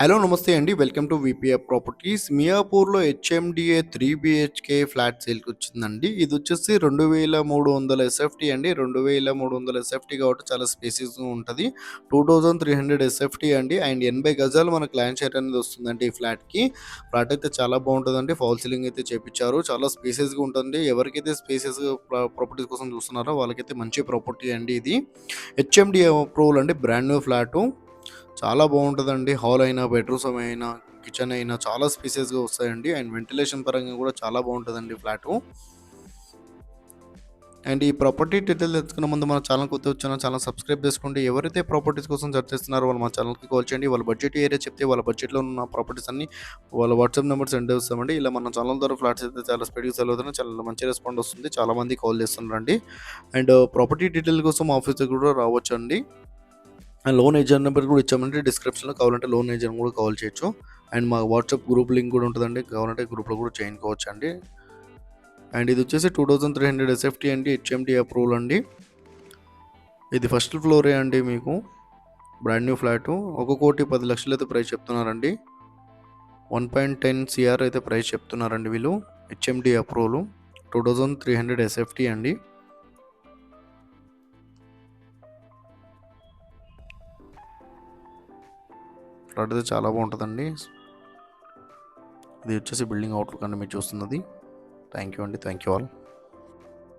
Hello నమస్తే అండి. Welcome to VPF properties. మియాపూర్‌లో హెచ్ఎండిఏ 3 బీహెచ్‌కే ఫ్లాట్ సేల్‌కొచ్చిందండి. ఇదొచ్చేసి 2300 ఎస్ఎఫ్టీ అండి. 2300 ఎస్ఎఫ్టీ కాబట్టి చాలా స్పేసియస్‌గా ఉంటది. 2300 ఎస్ఎఫ్టీ అండి. అండ్ 80 గజాలు మనకు ల్యాండ్ షేర్ అనేది వస్తుందండి ఈ ఫ్లాట్‌కి. ఫ్లాట్ అయితే చాలా బావుంటదండి. ఫాల్ సీలింగ్ అయితే చేపిచ్చారు. చాలా స్పేసియస్‌గా ఉంటుంది. ఎవరికైతే స్పేసియస్‌గా ప్రాపర్టీస్ కోసం చూస్తున్నారో వాళ్ళకైతే మంచి ప్రాపర్టీ అండి ఇది. హెచ్ఎండిఏ అప్రూవల్ అండి. Brand new flat. చాలా బావుంటదండి. హాల్ అయినా, బెడ్‌రూమ్స్ అయినా, కిచెన్ అయినా చాలా స్పేసియస్‌గా వస్తాయండి. అండ్ వెంటిలేషన్ పరంగా కూడా చాలా బావుంటదండి ఫ్లాటు. అండ్ ఈ ప్రాపర్టీ డీటెయిల్స్ తెలుసుకునే ముందు మన ఛానల్ కొత్తగా వచ్చిన ఛానల్ సబ్స్క్రైబ్ చేసుకోండి. ఎవరైతే ప్రాపర్టీస్ కోసం సెర్చ్ చేస్తున్నారో వాళ్ళు మా ఛానల్‌కి కాల్ చేయండి. వాళ్ళ బడ్జెట్ ఏరియా చెప్తే వాళ్ళ బడ్జెట్‌లో ఉన్న ప్రాపర్టీస్ అన్నీ వాళ్ళ వాట్సాప్ నెంబర్ సెండ్ చేస్తామండి. ఇలా మన ఛానల్ ద్వారా ఫ్లాట్స్ అయితే చాలా స్పీడ్‌గా సేల్ అవుతున్నాయి. చాలా మంచి రెస్పాండ్ వస్తుంది. చాలామంది కాల్ చేస్తున్నారండి. అండ్ ప్రాపర్టీ డీటెయిల్ కోసం ఆఫీస్ దగ్గర కూడా రావచ్చండి. లోన్ ఏజెంట్ నెంబర్ కూడా ఇచ్చామంటే డిస్క్రిప్షన్‌లో కావాలంటే లోన్ ఏజెంట్ కూడా కాల్ చేయొచ్చు. అండ్ మా వాట్సాప్ గ్రూప్ లింక్ కూడా ఉంటదండి. కావాలంటే గ్రూప్‌లో కూడా జాయిన్ కావచ్చండి. అండ్ ఇది వచ్చేసి 2300 ఎస్ఎఫ్టీ అండి. హెచ్ఎంటీ అప్రూవల్ అండి. ఇది ఫస్ట్ ఫ్లోరే అండి మీకు. Brand new flat. 1,10,00,000 అయితే ప్రైస్ చెప్తున్నారండి. 1.10 సీఆర్ అయితే ప్రైస్ చెప్తున్నారండి వీళ్ళు. HMT approval. 2300 ఎస్ఎఫ్టీ అండి. ఫ్లాట్ అయితే చాలా బాగుంటుందండి. ఇది వచ్చేసి బిల్డింగ్ అవుట్లుక్ అండి మీరు చూస్తున్నది. థ్యాంక్ యూ అండి. Thank you all.